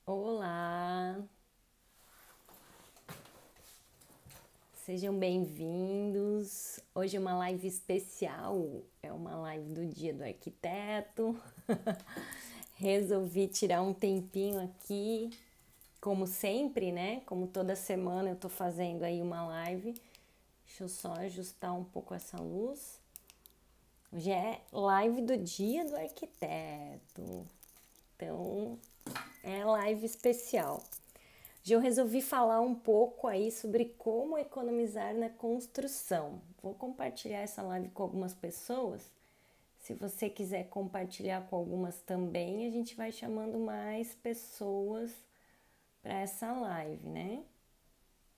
Olá, sejam bem-vindos. Hoje é uma live especial, é uma live do Dia do Arquiteto. Resolvi tirar um tempinho aqui, como sempre, né? Como toda semana eu tô fazendo aí uma live. Deixa eu só ajustar um pouco essa luz. Hoje é live do Dia do Arquiteto, então é live especial. Hoje eu resolvi falar um pouco aí sobre como economizar na construção. Vou compartilhar essa live com algumas pessoas. Se você quiser compartilhar com algumas também, a gente vai chamando mais pessoas para essa live, né?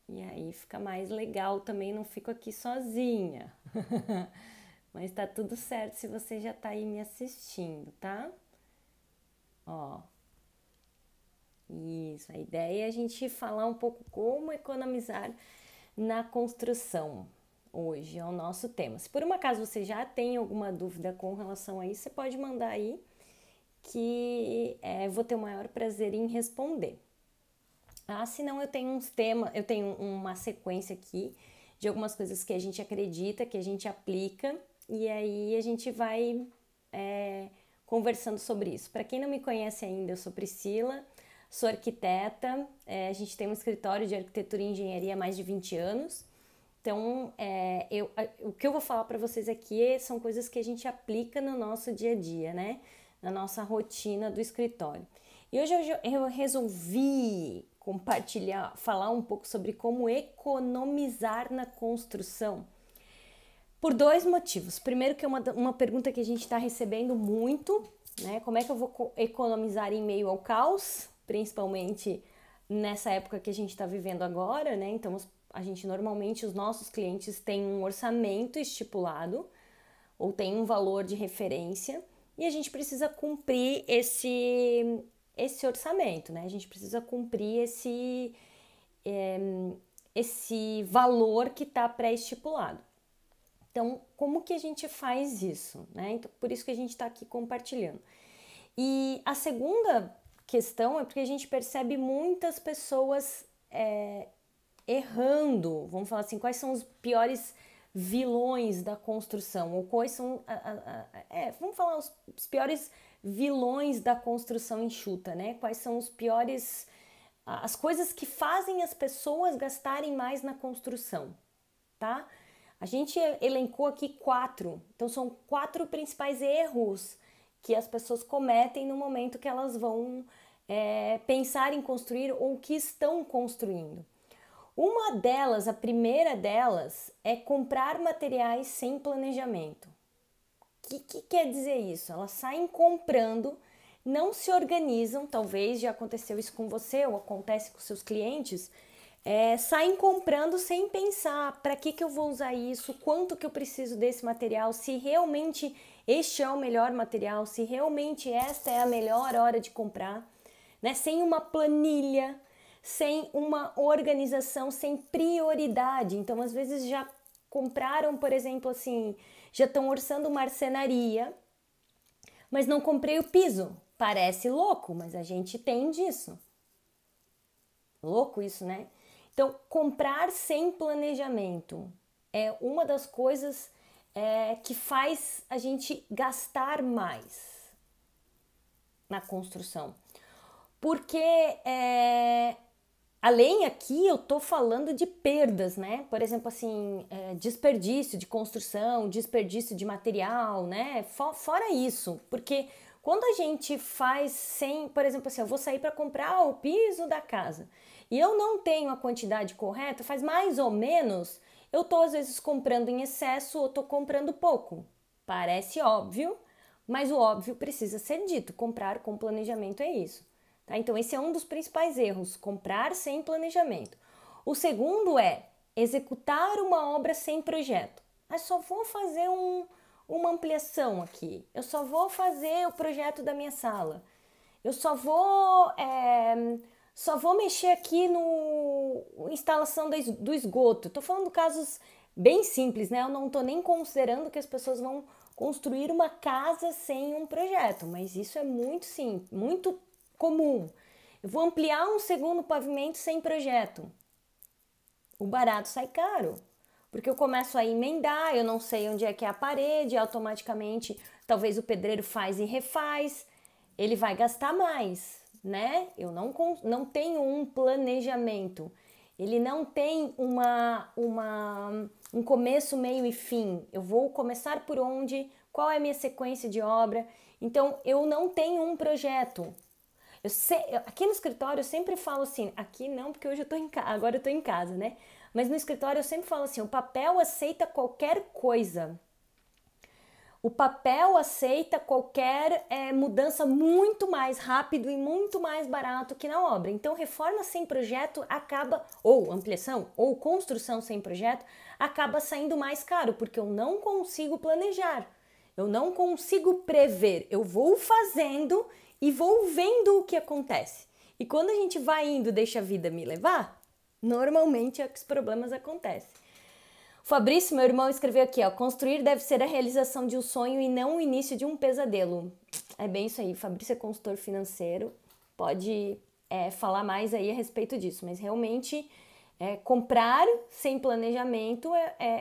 E aí fica mais legal também, não fico aqui sozinha. Mas tá tudo certo se você já tá aí me assistindo, tá? Ó, isso, a ideia é a gente falar um pouco como economizar na construção. Hoje é o nosso tema. Se por um acaso você já tem alguma dúvida com relação a isso, você pode mandar aí que vou ter o maior prazer em responder. Se não, eu tenho eu tenho uma sequência aqui de algumas coisas que a gente acredita, que a gente aplica, e aí a gente vai conversando sobre isso. Para quem não me conhece ainda, eu sou Priscila, sou arquiteta, a gente tem um escritório de arquitetura e engenharia há mais de 20 anos. Então, o que eu vou falar para vocês aqui são coisas que a gente aplica no nosso dia a dia, né? Na nossa rotina do escritório. E hoje eu resolvi compartilhar, falar um pouco sobre como economizar na construção. Por dois motivos. Primeiro, que é uma pergunta que a gente está recebendo muito, né? Como é que eu vou economizar em meio ao caos, principalmente nessa época que a gente está vivendo agora, né? Então, a gente normalmente, os nossos clientes têm um orçamento estipulado ou tem um valor de referência e a gente precisa cumprir esse orçamento, né? A gente precisa cumprir esse valor que está pré-estipulado. Então, como que a gente faz isso, né? Então, por isso que a gente está aqui compartilhando. E a segunda questão é porque a gente percebe muitas pessoas errando, vamos falar assim, quais são os piores vilões da construção, ou quais são, vamos falar os piores vilões da construção enxuta, né? Quais são os piores, as coisas que fazem as pessoas gastarem mais na construção, tá? A gente elencou aqui 4, então são 4 principais erros que as pessoas cometem no momento que elas vão pensar em construir ou que estão construindo. Uma delas, a primeira delas, é comprar materiais sem planejamento. O que quer dizer isso? Elas saem comprando, não se organizam, talvez já aconteceu isso com você ou acontece com seus clientes, saem comprando sem pensar para que eu vou usar isso, quanto que eu preciso desse material, se realmente este é o melhor material, se realmente esta é a melhor hora de comprar, né? Sem uma planilha, sem uma organização, sem prioridade. Então, às vezes já compraram, por exemplo, assim, já estão orçando marcenaria, mas não comprei o piso. Parece louco, mas a gente tem disso. Louco isso, né? Então, comprar sem planejamento é uma das coisas que faz a gente gastar mais na construção. Porque além aqui eu tô falando de perdas, né? Por exemplo, assim, desperdício de construção, desperdício de material, né? Fora isso, porque quando a gente faz sem, por exemplo, assim, eu vou sair para comprar o piso da casa e eu não tenho a quantidade correta, faz mais ou menos, eu tô às vezes comprando em excesso ou tô comprando pouco. Parece óbvio, mas o óbvio precisa ser dito. Comprar com planejamento é isso. Tá? Então, esse é um dos principais erros, comprar sem planejamento. O segundo é executar uma obra sem projeto. Eu só vou fazer uma ampliação aqui, eu só vou fazer o projeto da minha sala, eu só vou mexer aqui no instalação do esgoto. Estou falando de casos bem simples, né? Eu não estou nem considerando que as pessoas vão construir uma casa sem um projeto, mas isso é muito simples, muito comum. Eu vou ampliar um segundo pavimento sem projeto. O barato sai caro, porque eu começo a emendar, eu não sei onde é que é a parede, automaticamente talvez o pedreiro faz e refaz, ele vai gastar mais, né? Eu não tenho um planejamento, ele não tem um começo, meio e fim. Eu vou começar por onde, qual é a minha sequência de obra, então eu não tenho um projeto. Aqui no escritório eu sempre falo assim, aqui não, porque hoje eu tô agora eu tô em casa, né? Mas no escritório eu sempre falo assim, o papel aceita qualquer coisa. O papel aceita qualquer mudança muito mais rápido e muito mais barato que na obra. Então, reforma sem projeto acaba, ou ampliação, ou construção sem projeto, acaba saindo mais caro, porque eu não consigo planejar. Eu não consigo prever. Eu vou fazendo e vou vendo o que acontece. E quando a gente vai indo, deixa a vida me levar, normalmente é que os problemas acontecem. O Fabrício, meu irmão, escreveu aqui, ó, construir deve ser a realização de um sonho e não o início de um pesadelo. É bem isso aí, o Fabrício é consultor financeiro, pode falar mais aí a respeito disso, mas realmente comprar sem planejamento,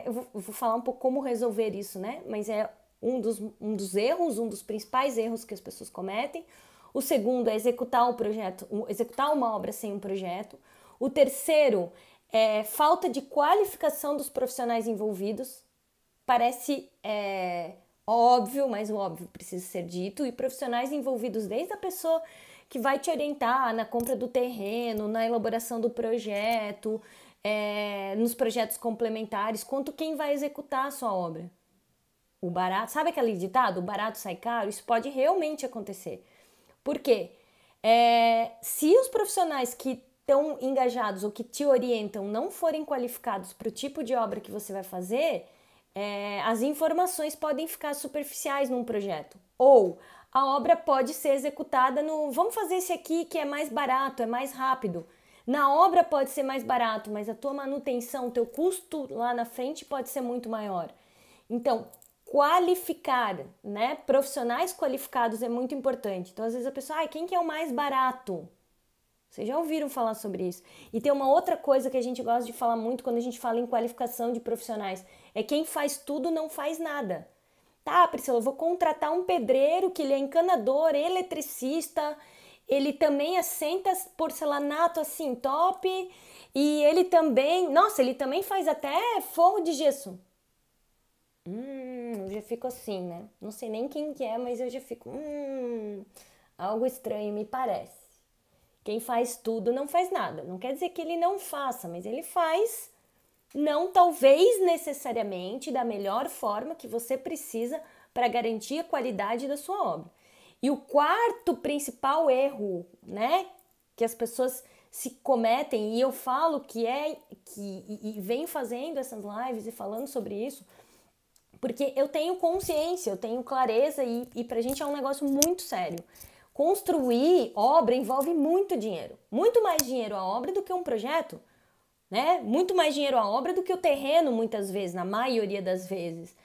eu vou falar um pouco como resolver isso, né? Mas é um dos erros, um dos principais erros que as pessoas cometem. O segundo é executar executar uma obra sem um projeto. O terceiro é falta de qualificação dos profissionais envolvidos. Parece óbvio, mas o óbvio precisa ser dito. E profissionais envolvidos desde a pessoa que vai te orientar na compra do terreno, na elaboração do projeto, nos projetos complementares, quanto quem vai executar a sua obra. O barato, sabe aquele ditado? O barato sai caro? Isso pode realmente acontecer. Por quê? Se os profissionais que estão engajados ou que te orientam não forem qualificados para o tipo de obra que você vai fazer, as informações podem ficar superficiais num projeto. Ou a obra pode ser executada vamos fazer esse aqui que é mais barato, é mais rápido. Na obra pode ser mais barato, mas a tua manutenção, o teu custo lá na frente pode ser muito maior. Então, qualificar, né? Profissionais qualificados é muito importante. Então, às vezes a pessoa, quem que é o mais barato? Vocês já ouviram falar sobre isso? E tem uma outra coisa que a gente gosta de falar muito quando a gente fala em qualificação de profissionais. É quem faz tudo não faz nada. Tá, Priscila, eu vou contratar um pedreiro que ele é encanador, eletricista, ele também assenta porcelanato assim top e ele também faz até forro de gesso. Eu já fico assim, né? Não sei nem quem que é, mas eu já fico, algo estranho me parece. Quem faz tudo não faz nada. Não quer dizer que ele não faça, mas ele faz, não talvez necessariamente da melhor forma que você precisa para garantir a qualidade da sua obra. E o quarto principal erro, né, que as pessoas se cometem, e eu falo e venho fazendo essas lives e falando sobre isso, porque eu tenho consciência, eu tenho clareza e pra gente é um negócio muito sério. Construir obra envolve muito dinheiro. Muito mais dinheiro a obra do que um projeto, né? Muito mais dinheiro a obra do que o terreno, muitas vezes, na maioria das vezes.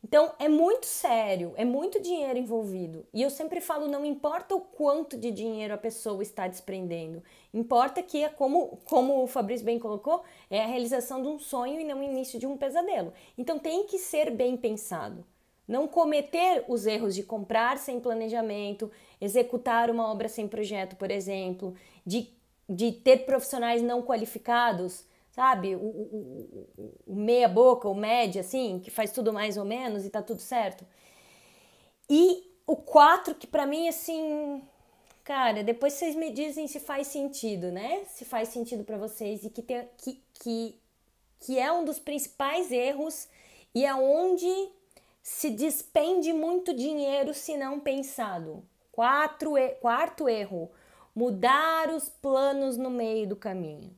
Então, é muito sério, é muito dinheiro envolvido. E eu sempre falo, não importa o quanto de dinheiro a pessoa está desprendendo. Importa que, como o Fabrício bem colocou, é a realização de um sonho e não o início de um pesadelo. Então, tem que ser bem pensado. Não cometer os erros de comprar sem planejamento, executar uma obra sem projeto, por exemplo, de ter profissionais não qualificados, sabe? O meia boca, o média, assim, que faz tudo mais ou menos e tá tudo certo. E o 4, que pra mim, assim, cara, depois vocês me dizem se faz sentido, né? Se faz sentido pra vocês e que é um dos principais erros e é onde se despende muito dinheiro se não pensado. Quarto erro, mudar os planos no meio do caminho.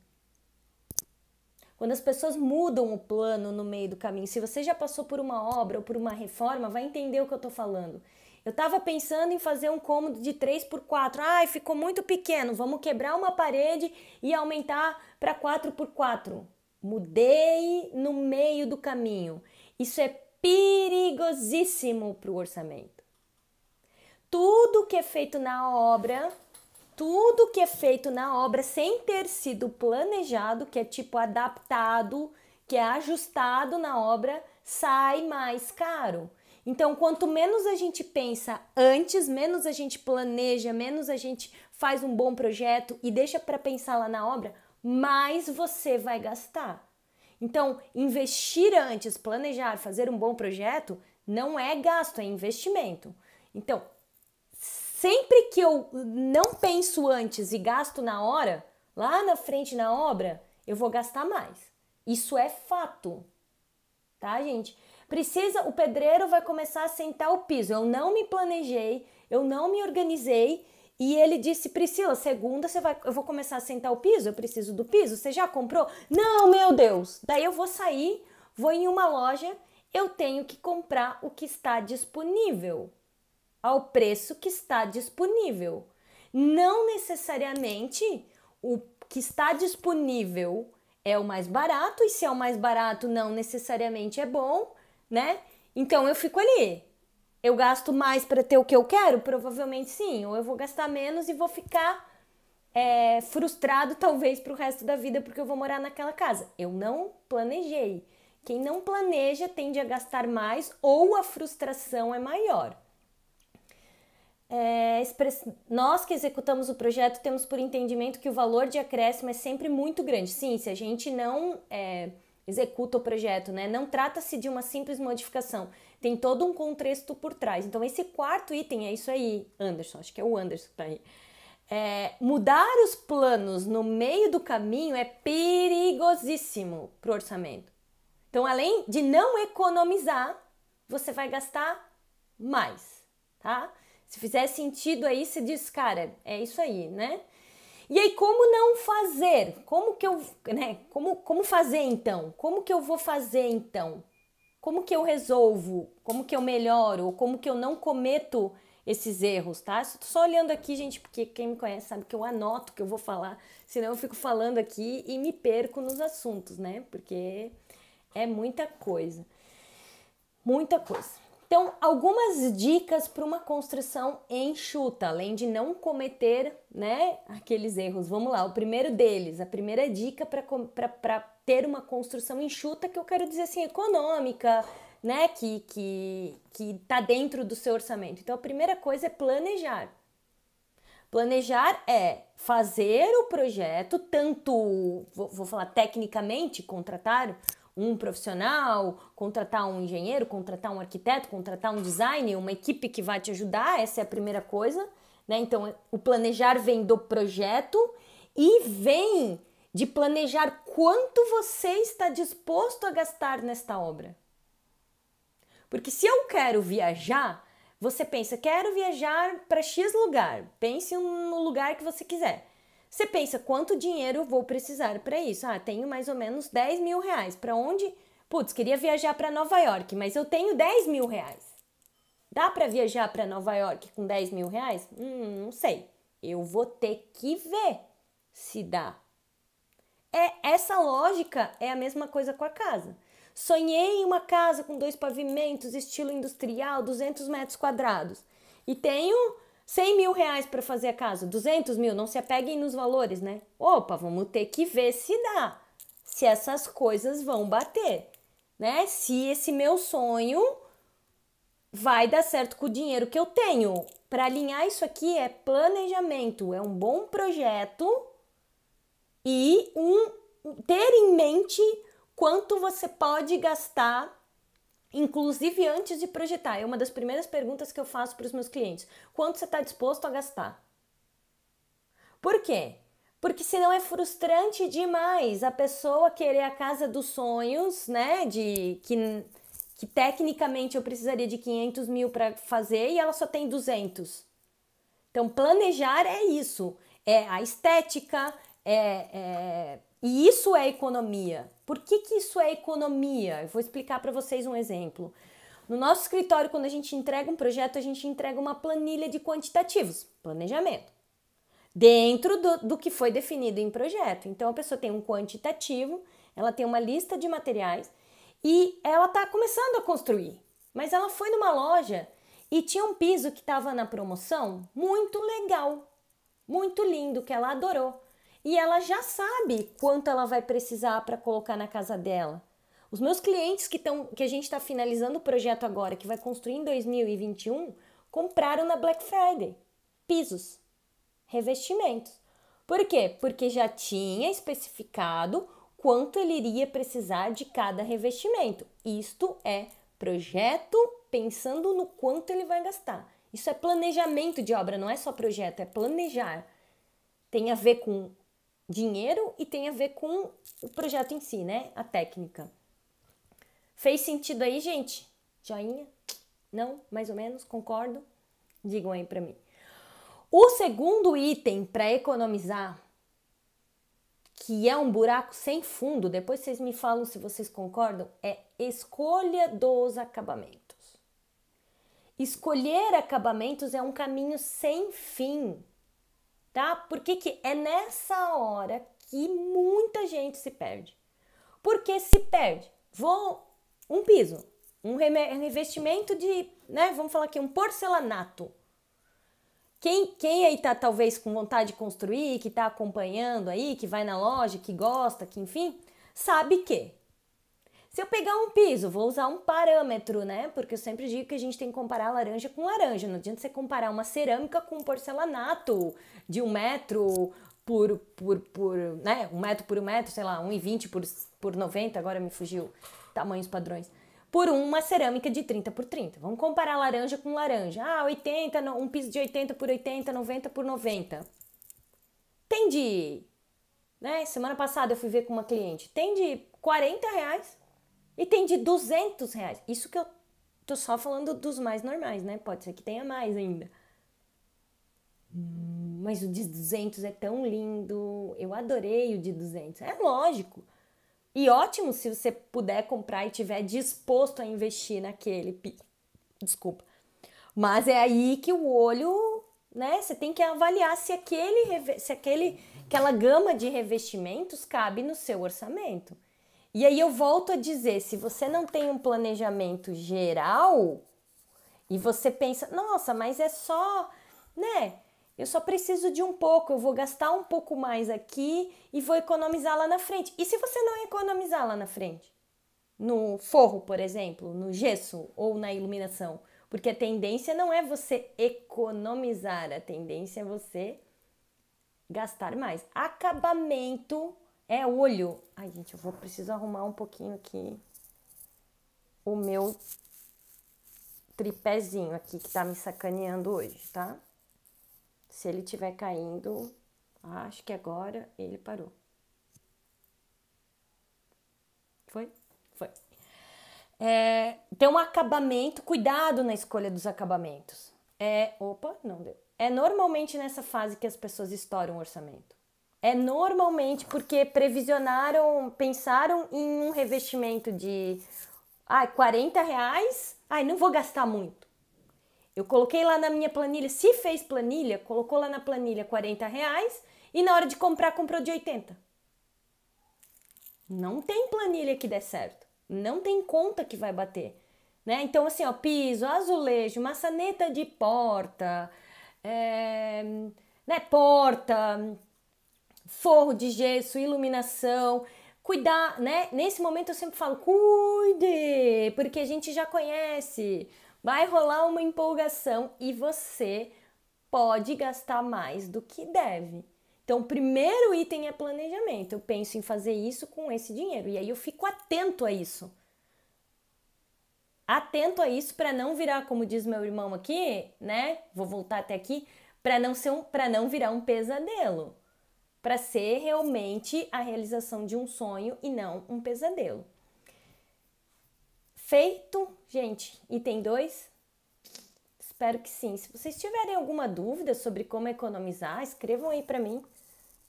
Quando as pessoas mudam o plano no meio do caminho, se você já passou por uma obra ou por uma reforma, vai entender o que eu tô falando. Eu tava pensando em fazer um cômodo de 3x4. Ficou muito pequeno, vamos quebrar uma parede e aumentar para 4x4. Mudei no meio do caminho. Isso é perigosíssimo para o orçamento. Tudo que é feito na obra tudo que é feito na obra sem ter sido planejado, que é tipo adaptado, que é ajustado na obra, sai mais caro. Então, quanto menos a gente pensa antes, menos a gente planeja, menos a gente faz um bom projeto e deixa para pensar lá na obra, mais você vai gastar. Então, investir antes, planejar, fazer um bom projeto, não é gasto, é investimento. Então, sempre que eu não penso antes e gasto na hora, lá na frente na obra, eu vou gastar mais. Isso é fato, tá, gente? O pedreiro vai começar a sentar o piso. Eu não me planejei, eu não me organizei e ele disse: Priscila, segunda eu vou começar a sentar o piso, eu preciso do piso. Você já comprou? Não, meu Deus! Daí eu vou sair, vou em uma loja, eu tenho que comprar o que está disponível, ao preço que está disponível. Não necessariamente o que está disponível é o mais barato, e se é o mais barato não necessariamente é bom, né? Então eu fico ali. Eu gasto mais para ter o que eu quero? Provavelmente sim. Ou eu vou gastar menos e vou ficar frustrado talvez pro resto da vida porque eu vou morar naquela casa. Eu não planejei. Quem não planeja tende a gastar mais ou a frustração é maior. Nós que executamos o projeto temos por entendimento que o valor de acréscimo é sempre muito grande. Sim, se a gente não executa o projeto, né? Não trata-se de uma simples modificação, tem todo um contexto por trás. Então esse quarto item é isso aí, Anderson, acho que é o Anderson que tá aí. Mudar os planos no meio do caminho é perigosíssimo pro orçamento. Então, além de não economizar, você vai gastar mais, tá? Se fizer sentido aí, você diz, cara, é isso aí, né? E aí, como não fazer? Como fazer então? Como que eu vou fazer então? Como que eu resolvo? Como que eu melhoro? Como que eu não cometo esses erros, tá? Tô só olhando aqui, gente, porque quem me conhece sabe que eu anoto o que eu vou falar, senão eu fico falando aqui e me perco nos assuntos, né? Porque é muita coisa. Muita coisa. Então, algumas dicas para uma construção enxuta, além de não cometer, né, aqueles erros. Vamos lá, o primeiro deles, a primeira dica para ter uma construção enxuta, que eu quero dizer assim, econômica, né, que tá dentro do seu orçamento. Então, a primeira coisa é planejar. Planejar é fazer o projeto, tanto, vou falar tecnicamente, contratar um profissional, contratar um engenheiro, contratar um arquiteto, contratar um designer, uma equipe que vai te ajudar, essa é a primeira coisa, né? Então, o planejar vem do projeto e vem de planejar quanto você está disposto a gastar nesta obra. Porque se eu quero viajar, você pensa, quero viajar para X lugar, pense no lugar que você quiser. Você pensa, quanto dinheiro eu vou precisar para isso? Tenho mais ou menos 10 mil reais. Para onde? Putz, queria viajar para Nova York, mas eu tenho 10 mil reais. Dá para viajar para Nova York com 10 mil reais? Não sei. Eu vou ter que ver se dá. Essa lógica é a mesma coisa com a casa. Sonhei em uma casa com 2 pavimentos, estilo industrial, 200 metros quadrados. E tenho 100 mil reais para fazer a casa, 200 mil, não se apeguem nos valores, né? Opa, vamos ter que ver se dá, se essas coisas vão bater, né? Se esse meu sonho vai dar certo com o dinheiro que eu tenho. Para alinhar isso aqui é planejamento, é um bom projeto e ter em mente quanto você pode gastar, inclusive antes de projetar. É uma das primeiras perguntas que eu faço para os meus clientes. Quanto você está disposto a gastar? Por quê? Porque senão é frustrante demais a pessoa querer a casa dos sonhos, né? Que tecnicamente eu precisaria de 500 mil para fazer e ela só tem 200. Então, planejar é isso. É a estética, e isso é economia. Por que isso é economia? Eu vou explicar para vocês um exemplo. No nosso escritório, quando a gente entrega um projeto, a gente entrega uma planilha de quantitativos, planejamento, dentro do que foi definido em projeto. Então, a pessoa tem um quantitativo, ela tem uma lista de materiais e ela está começando a construir. Mas ela foi numa loja e tinha um piso que estava na promoção muito legal. muito lindo, que ela adorou. E ela já sabe quanto ela vai precisar para colocar na casa dela. Os meus clientes que a gente está finalizando o projeto agora, que vai construir em 2021, compraram na Black Friday pisos, revestimentos. Por quê? Porque já tinha especificado quanto ele iria precisar de cada revestimento. Isto é projeto pensando no quanto ele vai gastar. Isso é planejamento de obra, não é só projeto, é planejar. Tem a ver com dinheiro e tem a ver com o projeto em si, né? A técnica. Fez sentido aí, gente? Joinha? Não? Mais ou menos? Concordo? Digam aí pra mim. O segundo item para economizar, que é um buraco sem fundo, depois vocês me falam se vocês concordam, é escolha dos acabamentos. Escolher acabamentos é um caminho sem fim, tá? Porque que é nessa hora que muita gente se perde. Porque se perde? Um piso, um revestimento de, né? Vamos falar aqui, um porcelanato. Quem aí tá talvez com vontade de construir, que tá acompanhando aí, que vai na loja, que gosta, que enfim, sabe que se eu pegar um piso, vou usar um parâmetro, né? Porque eu sempre digo que a gente tem que comparar laranja com laranja. Não adianta você comparar uma cerâmica com um porcelanato de 1 metro né? 1 metro por 1 metro, sei lá, 1,20 por 90, agora me fugiu tamanhos padrões. Por uma cerâmica de 30 por 30. Vamos comparar laranja com laranja. 80, um piso de 80 por 80, 90 por 90. Tem de, né? Semana passada eu fui ver com uma cliente. Tem de R$40 e tem de R$200. Isso que eu tô só falando dos mais normais, né? Pode ser que tenha mais ainda. Mas o de 200 é tão lindo. Eu adorei o de 200. É lógico. E ótimo se você puder comprar e tiver disposto a investir naquele piso. Desculpa. Mas é aí que o olho, né? Você tem que avaliar se aquela gama de revestimentos cabe no seu orçamento. E aí eu volto a dizer, se você não tem um planejamento geral e você pensa, nossa, mas é só, né? Eu só preciso de um pouco, eu vou gastar um pouco mais aqui e vou economizar lá na frente. E se você não economizar lá na frente? No forro, por exemplo, no gesso ou na iluminação? Porque a tendência não é você economizar, a tendência é você gastar mais. Acabamento é olho. Ai, gente, eu vou precisar arrumar um pouquinho aqui o meu tripézinho aqui que tá me sacaneando hoje, tá? Se ele estiver caindo, acho que agora ele parou. Foi? Foi. Tem um acabamento, cuidado na escolha dos acabamentos. Opa, não deu. É normalmente nessa fase que as pessoas estouram o orçamento. É normalmente porque pensaram em um revestimento de R$40. Não vou gastar muito. Eu coloquei lá na minha planilha, se fez planilha, colocou lá na planilha R$40 e na hora de comprar, comprou de 80. Não tem planilha que dê certo. Não tem conta que vai bater. Né? Então, assim, ó, piso, azulejo, maçaneta de porta, né, porta, forro de gesso, iluminação, cuidar, né? Nesse momento eu sempre falo, cuide, porque a gente já conhece, vai rolar uma empolgação e você pode gastar mais do que deve. Então, o primeiro item é planejamento. Eu penso em fazer isso com esse dinheiro e aí eu fico atento a isso. Atento a isso para não virar, como diz meu irmão aqui, né? Vou voltar até aqui, para não virar um pesadelo. Para ser realmente a realização de um sonho e não um pesadelo. Feito, gente, item 2? Espero que sim. Se vocês tiverem alguma dúvida sobre como economizar, escrevam aí para mim,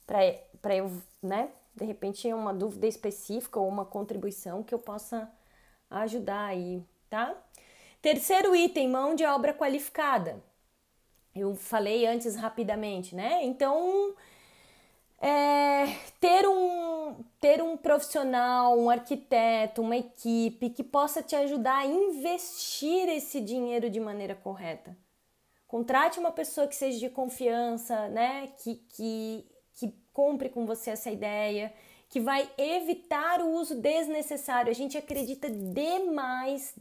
para eu, né, de repente uma dúvida específica ou uma contribuição que eu possa ajudar aí, tá? Terceiro item, mão de obra qualificada. Eu falei antes rapidamente, né? Então, ter um profissional, um arquiteto, uma equipe que possa te ajudar a investir esse dinheiro de maneira correta. contrate uma pessoa que seja de confiança, né? Que compre com você essa ideia, que vai evitar o uso desnecessário. A gente acredita demais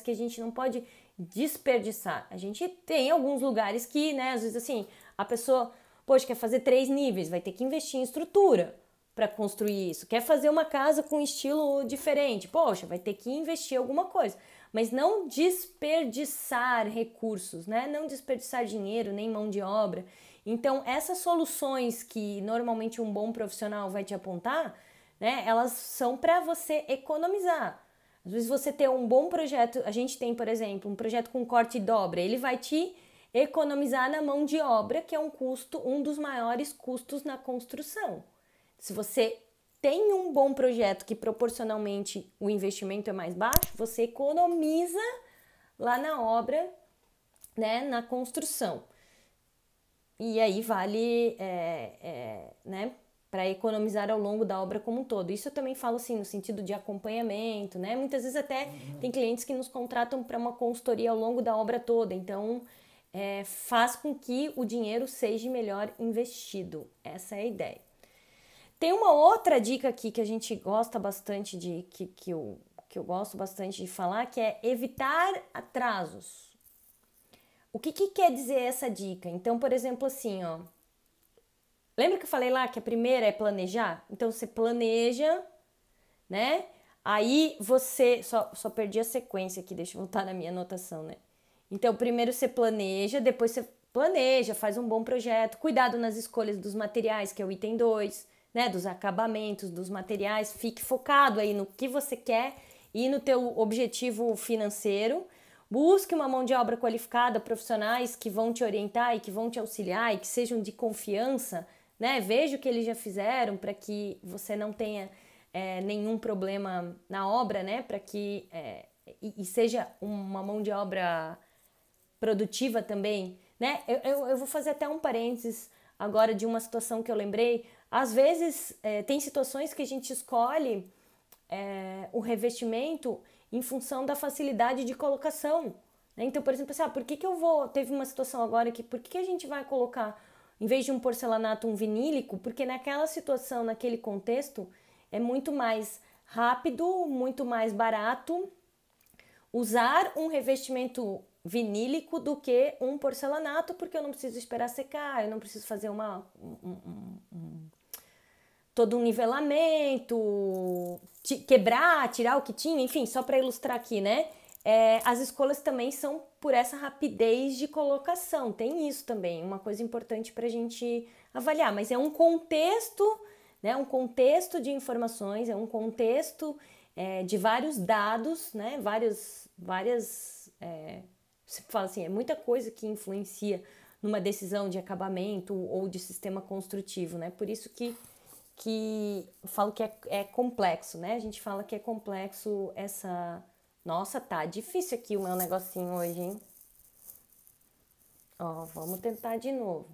que a gente não pode desperdiçar. A gente tem alguns lugares que, né, às vezes assim, a pessoa, poxa, quer fazer 3 níveis, vai ter que investir em estrutura para construir isso. Quer fazer uma casa com estilo diferente, poxa, vai ter que investir alguma coisa. Mas não desperdiçar recursos, né? Não desperdiçar dinheiro, nem mão de obra. Então, essas soluções que normalmente um bom profissional vai te apontar, né, elas são para você economizar. Às vezes você tem um bom projeto, a gente tem, por exemplo, um projeto com corte e dobra, ele vai te economizar na mão de obra, que é um custo, um dos maiores custos na construção. Se você tem um bom projeto que proporcionalmente o investimento é mais baixo, você economiza lá na obra, né, na construção. E aí vale, né, para economizar ao longo da obra como um todo. Isso eu também falo assim, no sentido de acompanhamento, né? Muitas vezes até tem clientes que nos contratam para uma consultoria ao longo da obra toda. Então, faz com que o dinheiro seja melhor investido. Essa é a ideia. Tem uma outra dica aqui que a gente gosta bastante que eu gosto bastante de falar, que é evitar atrasos. O que quer dizer essa dica? Então, por exemplo, assim, ó. Lembra que eu falei lá que a primeira é planejar? Então, você planeja, né? Aí você... Só perdi a sequência aqui, deixa eu voltar na minha anotação, né? Então, primeiro você planeja, depois você planeja, faz um bom projeto. Cuidado nas escolhas dos materiais, que é o item 2, né? Dos acabamentos, dos materiais. Fique focado aí no que você quer e no teu objetivo financeiro. Busque uma mão de obra qualificada, profissionais que vão te orientar e que vão te auxiliar e que sejam de confiança, né? Veja o que eles já fizeram para que você não tenha nenhum problema na obra, né? Para que e seja uma mão de obra produtiva também, né? Eu vou fazer até um parênteses agora de uma situação que eu lembrei. Às vezes tem situações que a gente escolhe o revestimento em função da facilidade de colocação, né? Então, por exemplo, assim, por que eu vou... Teve uma situação agora que... Por que a gente vai colocar, em vez de um porcelanato, um vinílico? Porque naquela situação, naquele contexto, é muito mais rápido, muito mais barato usar um revestimento vinílico do que um porcelanato, porque eu não preciso esperar secar, eu não preciso fazer todo um nivelamento, quebrar, tirar o que tinha, enfim, só para ilustrar aqui, né? As escolhas também são por essa rapidez de colocação, tem isso também, uma coisa importante para a gente avaliar, mas é um contexto, né? Um contexto de informações, é um contexto de vários dados, né? Várias você fala assim, é muita coisa que influencia numa decisão de acabamento ou de sistema construtivo, né? Por isso que falo que é complexo, né? A gente fala que é complexo essa... Nossa, tá difícil aqui o meu negocinho hoje, hein? Ó, vamos tentar de novo.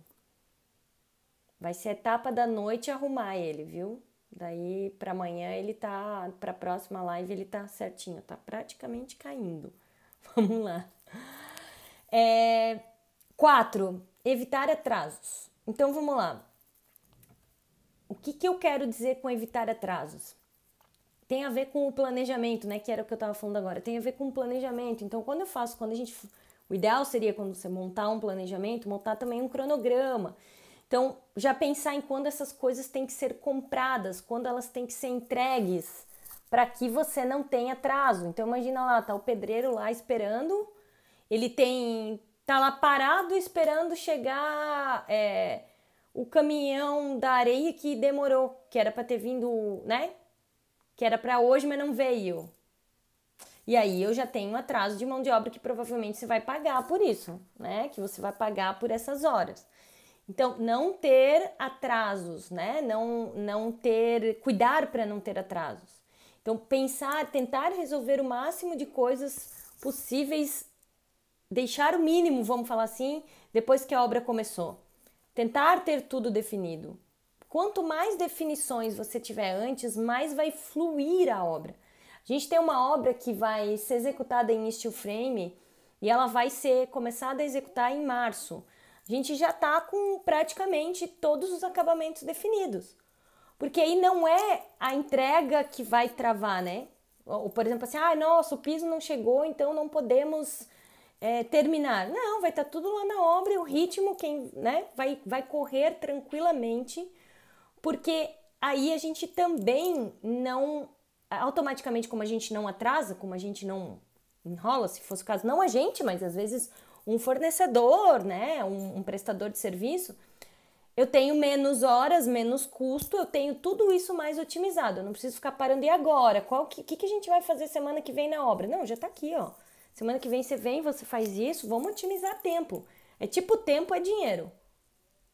Vai ser a etapa da noite arrumar ele, viu? Daí pra amanhã ele tá... Pra próxima live ele tá certinho, tá praticamente caindo. Vamos lá. 4. Evitar atrasos. Então vamos lá. O que eu quero dizer com evitar atrasos? Tem a ver com o planejamento, né? Que era o que eu estava falando agora. Tem a ver com o planejamento. Então, o ideal seria quando você montar um planejamento, montar também um cronograma. Então, já pensar em quando essas coisas têm que ser compradas, quando elas têm que ser entregues, para que você não tenha atraso. Então, imagina lá, tá o pedreiro lá esperando, tá lá parado esperando chegar... o caminhão da areia que demorou, que era para ter vindo, né? Que era para hoje, mas não veio. E aí eu já tenho atraso de mão de obra que provavelmente você vai pagar por isso, né? Que você vai pagar por essas horas. Então, não ter atrasos, né? Cuidar para não ter atrasos. Então, tentar resolver o máximo de coisas possíveis, deixar o mínimo, vamos falar assim, depois que a obra começou. Tentar ter tudo definido. Quanto mais definições você tiver antes, mais vai fluir a obra. A gente tem uma obra que vai ser executada em steel frame e ela vai ser começada a executar em março. A gente já está com praticamente todos os acabamentos definidos. Porque aí não é a entrega que vai travar, né? Ou, por exemplo, assim, nossa, o piso não chegou, então não podemos terminar. Não, vai estar tudo lá na obra e o ritmo né, vai correr tranquilamente, porque aí a gente também não, automaticamente, como a gente não atrasa, como a gente não enrola, se fosse o caso, não a gente, mas às vezes um fornecedor, né, um prestador de serviço, eu tenho menos horas, menos custo, eu tenho tudo isso mais otimizado. Eu não preciso ficar parando. E agora? O que a gente vai fazer semana que vem na obra? Não, já tá aqui, ó. Semana que vem você vem, você faz isso, vamos otimizar tempo. É tipo, tempo é dinheiro.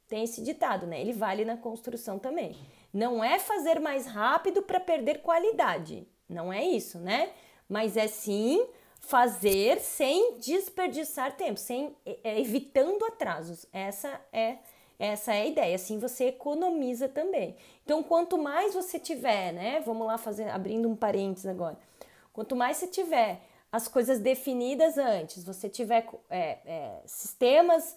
Tem esse ditado, né? Ele vale na construção também. Não é fazer mais rápido para perder qualidade. Não é isso, né? Mas é sim fazer sem desperdiçar tempo, evitando atrasos. Essa é a ideia, assim você economiza também. Então, quanto mais você tiver, né? Vamos lá abrindo um parênteses agora. Quanto mais você tiver as coisas definidas antes, você tiver sistemas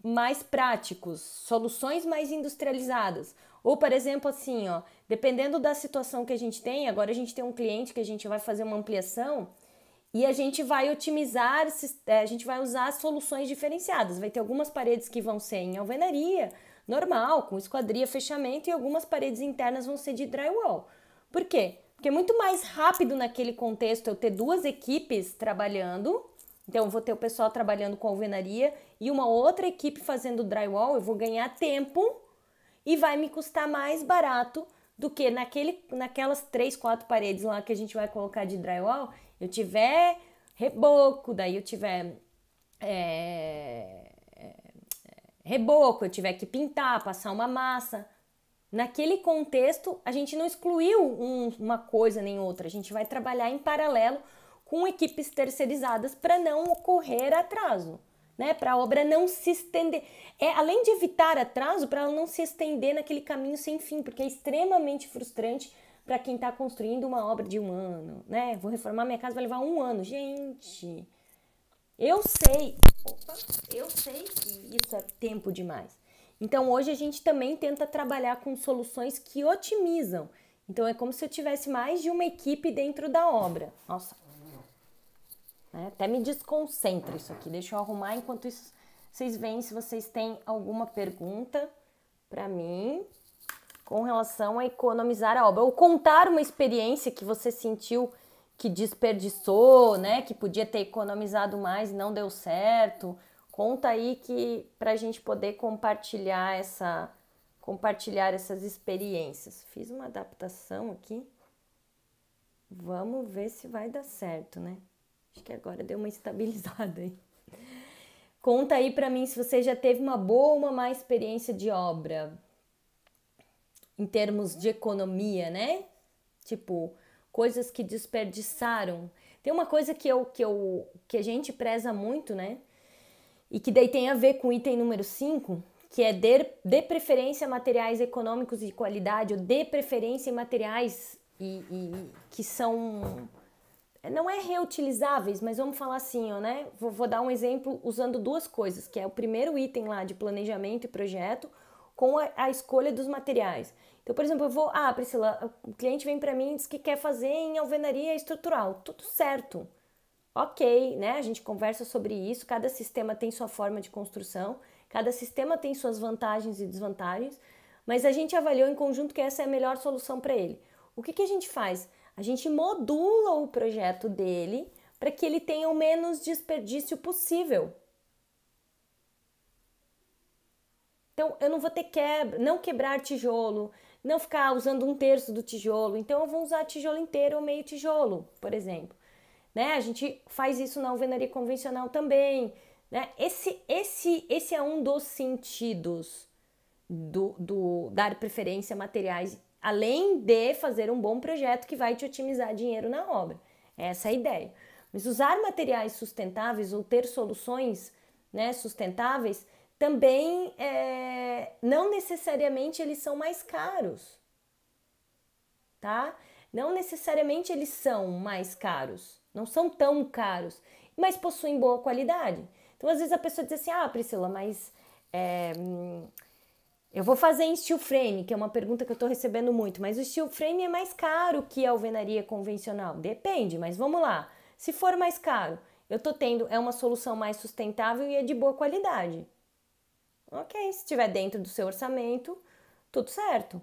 mais práticos, soluções mais industrializadas. Ou, por exemplo, assim, ó, dependendo da situação que a gente tem, agora a gente tem um cliente que a gente vai fazer uma ampliação e a gente vai otimizar, a gente vai usar soluções diferenciadas. Vai ter algumas paredes que vão ser em alvenaria, normal, com esquadria, fechamento, e algumas paredes internas vão ser de drywall. Por quê? Porque é muito mais rápido naquele contexto eu ter duas equipes trabalhando. Então, eu vou ter o pessoal trabalhando com alvenaria e uma outra equipe fazendo drywall. Eu vou ganhar tempo e vai me custar mais barato do que naquelas 3, 4 paredes lá que a gente vai colocar de drywall. Eu tiver reboco, daí eu tiver reboco, eu tiver que pintar, passar uma massa. Naquele contexto, a gente não excluiu uma coisa nem outra. A gente vai trabalhar em paralelo com equipes terceirizadas para não ocorrer atraso, né? Para a obra não se estender. Além de evitar atraso, para ela não se estender naquele caminho sem fim, porque é extremamente frustrante para quem está construindo uma obra de 1 ano, né? Vou reformar minha casa, vai levar 1 ano. Gente, eu sei que isso é tempo demais. Então, hoje a gente também tenta trabalhar com soluções que otimizam. Então, é como se eu tivesse mais de uma equipe dentro da obra. Nossa, até me desconcentra isso aqui. Deixa eu arrumar, enquanto isso vocês veem se vocês têm alguma pergunta para mim com relação a economizar a obra. Ou contar uma experiência que você sentiu que desperdiçou, né? Que podia ter economizado mais e não deu certo. Conta aí para a gente poder compartilhar essas experiências. Fiz uma adaptação aqui. Vamos ver se vai dar certo, né? Acho que agora deu uma estabilizada aí. Conta aí para mim se você já teve uma boa ou uma má experiência de obra. Em termos de economia, né? Tipo, coisas que desperdiçaram. Tem uma coisa que a gente preza muito, né? E que daí tem a ver com o item número 5, que é dê preferência a materiais econômicos e de qualidade, ou dê preferência em materiais que são... Não é reutilizáveis, mas vamos falar assim, ó, né? Vou dar um exemplo usando 2 coisas, que é o primeiro item lá de planejamento e projeto, com a escolha dos materiais. Então, por exemplo, Priscila, o cliente vem para mim e diz que quer fazer em alvenaria estrutural. Tudo certo. Ok, né? A gente conversa sobre isso, cada sistema tem sua forma de construção, cada sistema tem suas vantagens e desvantagens, mas a gente avaliou em conjunto que essa é a melhor solução para ele. O que a gente faz? A gente modula o projeto dele para que ele tenha o menos desperdício possível. Então, eu não vou ter não quebrar tijolo, não ficar usando 1/3 do tijolo, então eu vou usar tijolo inteiro ou meio tijolo, por exemplo. Né? A gente faz isso na alvenaria convencional também, né? Esse é um dos sentidos do dar preferência a materiais, além de fazer um bom projeto que vai te otimizar dinheiro na obra. Essa é a ideia. Mas usar materiais sustentáveis ou ter soluções, né, sustentáveis também não necessariamente eles são mais caros, tá? Não necessariamente eles são mais caros. Não são tão caros. mas possuem boa qualidade. Então, às vezes a pessoa diz assim, Priscila, mas eu vou fazer em steel frame, que é uma pergunta que eu estou recebendo muito, mas o steel frame é mais caro que a alvenaria convencional. Depende, mas vamos lá. Se for mais caro, eu estou tendo, é uma solução mais sustentável e é de boa qualidade. Ok, se estiver dentro do seu orçamento, tudo certo.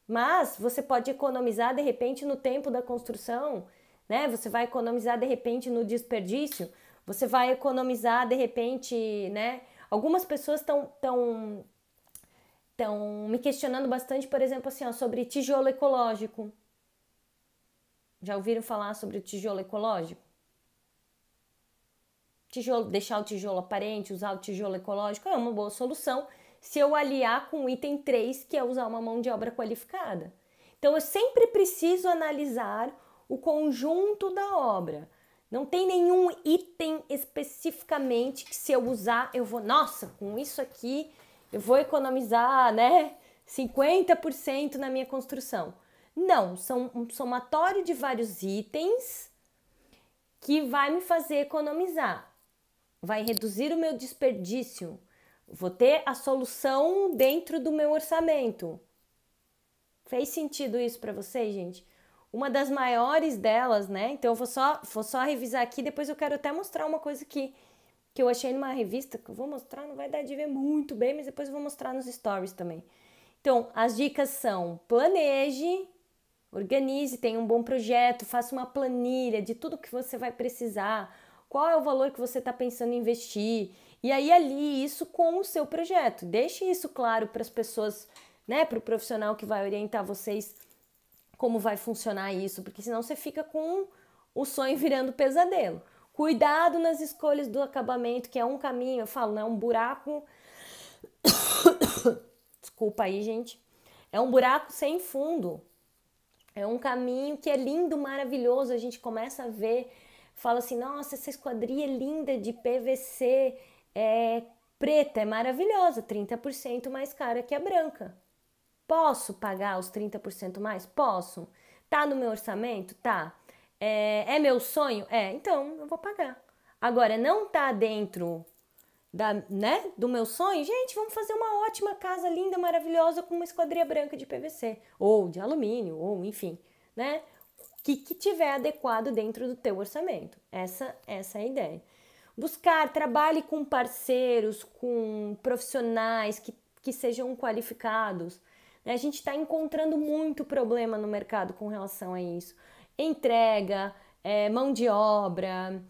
Mas você pode economizar de repente no tempo da construção, né? Você vai economizar de repente no desperdício, você vai economizar de repente, né? Algumas pessoas estão me questionando bastante, por exemplo, assim, sobre tijolo ecológico. Já ouviram falar sobre o tijolo ecológico? Deixar o tijolo aparente, usar o tijolo ecológico é uma boa solução se eu aliar com o item 3, que é usar uma mão de obra qualificada. Então eu sempre preciso analisar o conjunto da obra. Não tem nenhum item especificamente que se eu usar, eu vou, nossa, com isso aqui eu vou economizar, né, 50% na minha construção. Não, são um somatório de vários itens que vai me fazer economizar. Vai reduzir o meu desperdício. Vou ter a solução dentro do meu orçamento. Fez sentido isso para vocês, gente? Uma das maiores delas, né? Então eu vou só revisar aqui, depois eu quero até mostrar uma coisa que eu achei numa revista, que eu vou mostrar, não vai dar de ver muito bem, mas depois eu vou mostrar nos stories também. Então, as dicas são: planeje, organize, tenha um bom projeto, faça uma planilha de tudo que você vai precisar, qual é o valor que você está pensando em investir, e aí alie isso com o seu projeto. Deixe isso claro para as pessoas, né, para o profissional que vai orientar vocês como vai funcionar isso, porque senão você fica com o sonho virando pesadelo. Cuidado nas escolhas do acabamento, que é um caminho, eu falo, né, um buraco. Desculpa aí, gente. É um buraco sem fundo. É um caminho que é lindo, maravilhoso. A gente começa a ver, fala assim, nossa, essa esquadria linda de PVC preta, é maravilhosa, 30% mais cara que a branca. Posso pagar os 30% mais? Posso. Tá no meu orçamento? Tá. É meu sonho? Então eu vou pagar. Agora, não tá dentro do meu sonho? Gente, vamos fazer uma ótima casa linda, maravilhosa com uma esquadria branca de PVC. Ou de alumínio, ou enfim, né? Que tiver adequado dentro do teu orçamento. Essa é a ideia. Trabalhe com parceiros, com profissionais que sejam qualificados. A gente está encontrando muito problema no mercado com relação a isso. Entrega, mão de obra,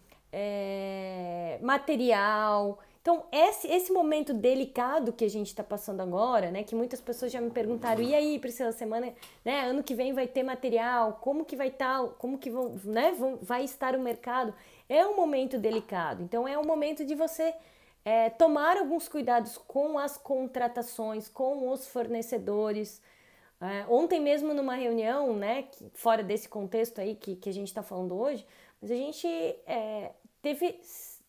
material. Então, esse momento delicado que a gente está passando agora, né? Que muitas pessoas já me perguntaram, e aí, Priscila, semana, né? Ano que vem vai ter material, como que vai estar, como que vai estar o mercado? É um momento delicado. Então, é um momento de você tomar alguns cuidados com as contratações, com os fornecedores. Ontem mesmo numa reunião, né, fora desse contexto aí que a gente está falando hoje, mas a gente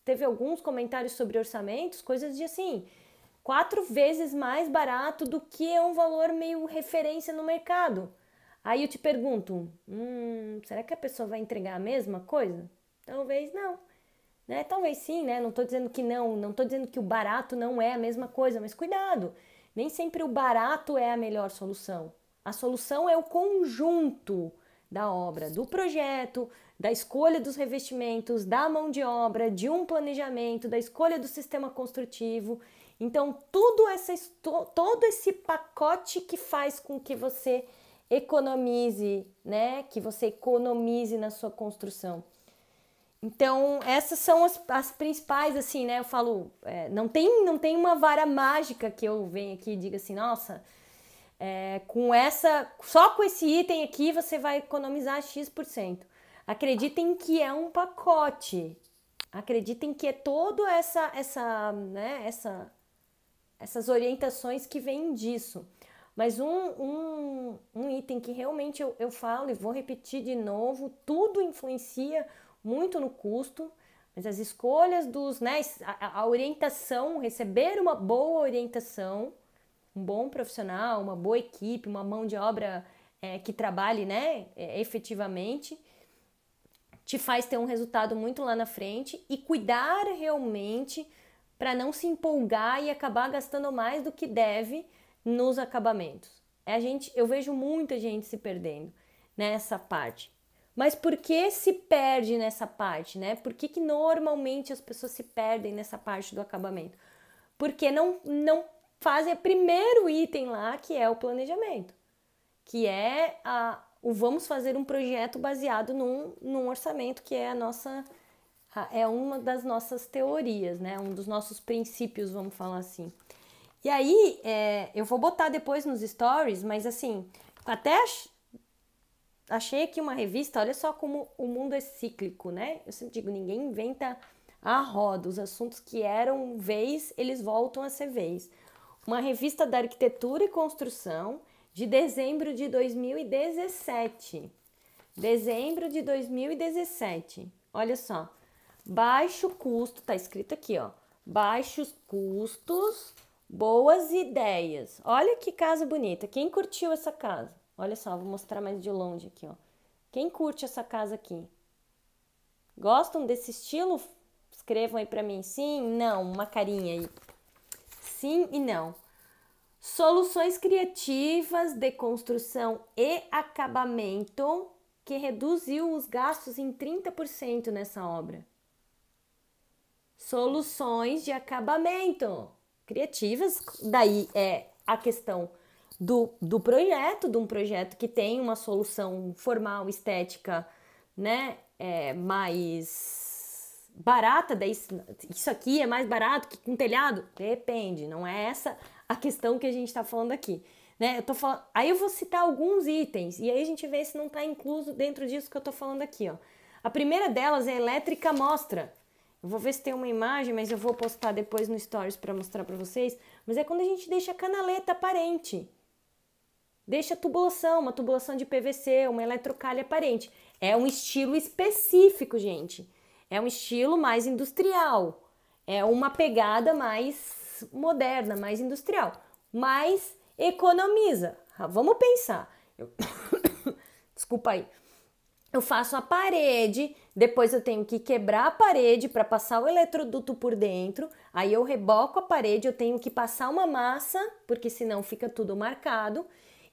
teve alguns comentários sobre orçamentos, coisas de assim, 4 vezes mais barato do que é um valor meio referência no mercado. Aí eu te pergunto, será que a pessoa vai entregar a mesma coisa? Talvez não. Né? Talvez sim, né? Não estou dizendo que não estou dizendo que o barato não é a mesma coisa, mas cuidado, nem sempre o barato é a melhor solução. A solução é o conjunto da obra, do projeto, da escolha dos revestimentos, da mão de obra, de um planejamento, da escolha do sistema construtivo. Então, todo esse pacote que faz com que você economize, né? Que você economize na sua construção. Então, essas são as principais, assim, né? Eu falo, não tem uma vara mágica que eu venho aqui e diga assim, nossa, só com esse item aqui você vai economizar X%. Acreditem que é um pacote. Acreditem que é todo essas orientações que vêm disso. Mas um item que realmente eu falo e vou repetir de novo, tudo influencia muito no custo, mas as escolhas a orientação, receber uma boa orientação, um bom profissional, uma boa equipe, uma mão de obra que trabalhe, né, efetivamente, te faz ter um resultado muito lá na frente e cuidar realmente para não se empolgar e acabar gastando mais do que deve nos acabamentos. Eu vejo muita gente se perdendo nessa parte. Mas por que se perde nessa parte, né? Por que normalmente as pessoas se perdem nessa parte do acabamento? Porque não fazem o primeiro item lá, que é o planejamento, que é o vamos fazer um projeto baseado num orçamento, que é é uma das nossas teorias, né? Um dos nossos princípios, vamos falar assim. E aí, eu vou botar depois nos stories, mas assim, até achei aqui uma revista, olha só como o mundo é cíclico, né? Eu sempre digo, ninguém inventa a roda, os assuntos que eram vez, eles voltam a ser vez. Uma revista da Arquitetura e Construção, de dezembro de 2017. Dezembro de 2017. Olha só. Baixo custo, tá escrito aqui, ó. Baixos custos, boas ideias. Olha que casa bonita. Quem curtiu essa casa? Olha só, vou mostrar mais de longe aqui, ó. Quem curte essa casa aqui? Gostam desse estilo? Escrevam aí pra mim. Sim, não, uma carinha aí. Sim e não. Soluções criativas de construção e acabamento que reduziu os gastos em 30% nessa obra. Soluções de acabamento criativas, daí é a questão do projeto, de um projeto que tem uma solução formal, estética, né, mais barata, daí isso aqui é mais barato que um telhado? Depende, não é essa a questão que a gente está falando aqui, né? Aí eu vou citar alguns itens e aí a gente vê se não está incluso dentro disso que eu estou falando aqui, ó. A primeira delas é elétrica mostra. Eu vou ver se tem uma imagem, mas eu vou postar depois no Stories para mostrar para vocês. Mas é quando a gente deixa a canaleta aparente. Deixa a tubulação, uma tubulação de PVC, uma eletrocalha aparente. É um estilo específico, gente. É um estilo mais industrial. É uma pegada mais moderna, mais industrial. Mas economiza. Vamos pensar. Desculpa aí. Eu faço a parede, depois eu tenho que quebrar a parede para passar o eletroduto por dentro, aí eu reboco a parede, eu tenho que passar uma massa, porque senão fica tudo marcado.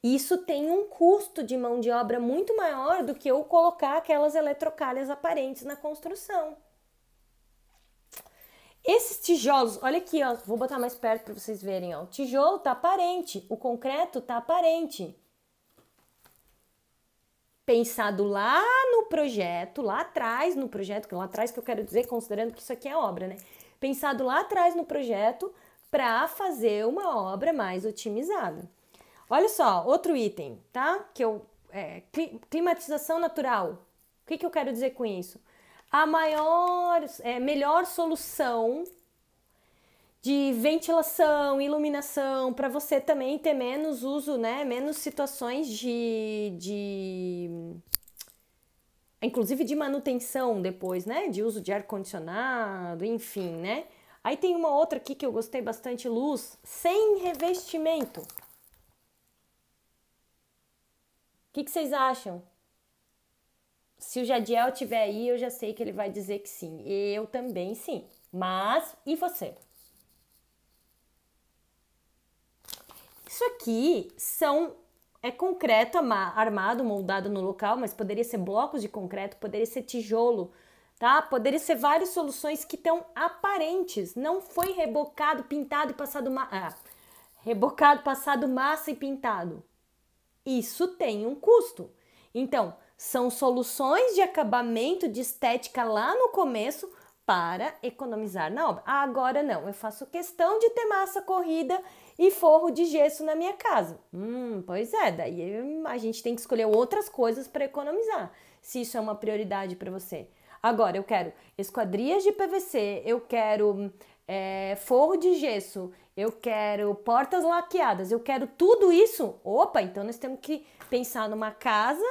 Isso tem um custo de mão de obra muito maior do que eu colocar aquelas eletrocalhas aparentes na construção. Esses tijolos, olha aqui, ó, vou botar mais perto para vocês verem, ó. O tijolo tá aparente, o concreto tá aparente. Pensado lá no projeto, lá atrás no projeto, que lá atrás que eu quero dizer, considerando que isso aqui é obra, né? Pensado lá atrás no projeto para fazer uma obra mais otimizada. Olha só, outro item, tá? Climatização natural. O que eu quero dizer com isso? A melhor solução de ventilação, iluminação, para você também ter menos uso, né? Menos situações inclusive de manutenção depois, né? De uso de ar-condicionado, enfim, né? Aí tem uma outra aqui que eu gostei bastante, luz sem revestimento. O que vocês acham? Se o Jadiel estiver aí, eu já sei que ele vai dizer que sim. Eu também sim. Mas, e você? Isso aqui é concreto armado, moldado no local, mas poderia ser blocos de concreto, poderia ser tijolo, tá? Poderia ser várias soluções que estão aparentes. Não foi rebocado, pintado e passado rebocado, passado massa e pintado. Isso tem um custo. Então, são soluções de acabamento, de estética lá no começo para economizar na obra. Agora não, eu faço questão de ter massa corrida e forro de gesso na minha casa. Pois é, daí a gente tem que escolher outras coisas para economizar, se isso é uma prioridade para você. Agora, eu quero esquadrias de PVC, eu quero forro de gesso, eu quero portas laqueadas, eu quero tudo isso. Opa, então nós temos que pensar numa casa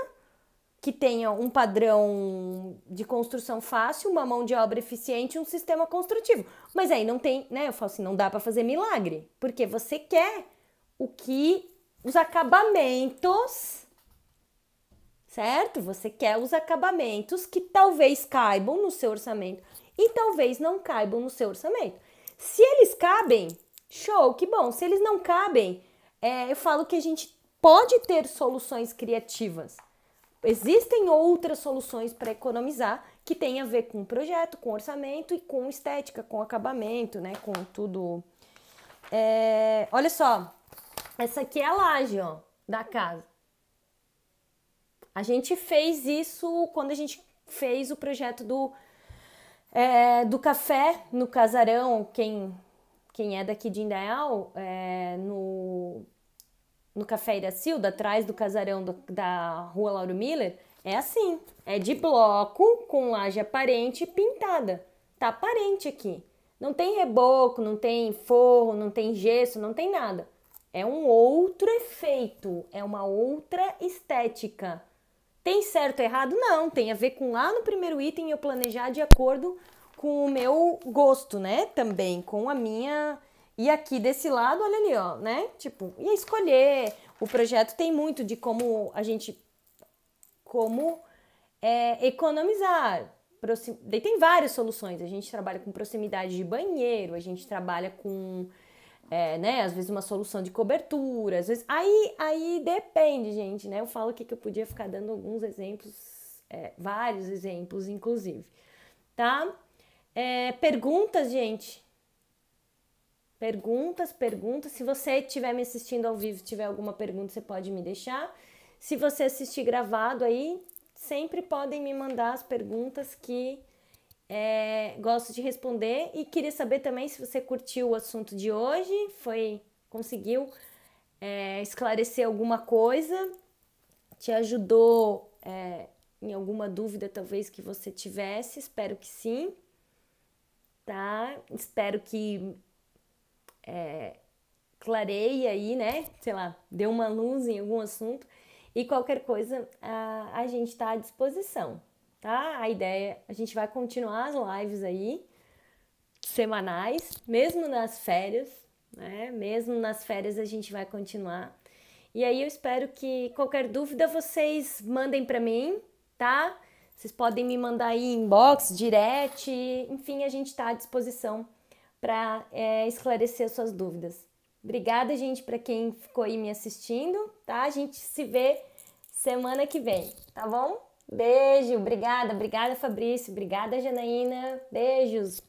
que tenha um padrão de construção fácil, uma mão de obra eficiente e um sistema construtivo. Mas aí não tem, né? Eu falo assim, não dá para fazer milagre, porque você quer os acabamentos certo? Você quer os acabamentos que talvez caibam no seu orçamento e talvez não caibam no seu orçamento. Se eles cabem, show, que bom. Se eles não cabem, eu falo que a gente pode ter soluções criativas. Existem outras soluções para economizar que tem a ver com projeto, com orçamento e com estética, com acabamento, né? Com tudo. Olha só, essa aqui é a laje, ó, da casa. A gente fez isso quando a gente fez o projeto do café no casarão. Quem é daqui de Indaial, no Café Iracilda, atrás do casarão da Rua Lauro Miller, é assim. É de bloco, com laje aparente e pintada. Tá aparente aqui. Não tem reboco, não tem forro, não tem gesso, não tem nada. É um outro efeito, é uma outra estética. Tem certo ou errado? Não, tem a ver com lá no primeiro item eu planejar de acordo com o meu gosto, né? Também com a minha... E aqui desse lado, olha ali, ó, né? Tipo, ia escolher. O projeto tem muito de como a gente... Como economizar. Daí tem várias soluções. A gente trabalha com proximidade de banheiro, a gente trabalha com... né, às vezes uma solução de cobertura, às vezes... Aí depende, gente, né? Eu falo aqui que eu podia ficar dando alguns exemplos, vários exemplos, inclusive, tá? Perguntas, gente? Perguntas. Se você estiver me assistindo ao vivo, tiver alguma pergunta, você pode me deixar. Se você assistir gravado aí, sempre podem me mandar as perguntas que gosto de responder. E queria saber também se você curtiu o assunto de hoje, conseguiu esclarecer alguma coisa, te ajudou em alguma dúvida talvez que você tivesse, espero que sim, tá? Espero que clareie aí, né? Sei lá, dê uma luz em algum assunto. E qualquer coisa, a gente está à disposição, tá? A ideia, a gente vai continuar as lives aí, semanais, mesmo nas férias, né? Mesmo nas férias a gente vai continuar. E aí eu espero que qualquer dúvida vocês mandem para mim, tá? Vocês podem me mandar aí inbox, direct, enfim, a gente está à disposição para esclarecer as suas dúvidas. Obrigada, gente, para quem ficou aí me assistindo, tá? A gente se vê semana que vem, tá bom? Beijo, obrigada, Fabrício, obrigada, Janaína, beijos.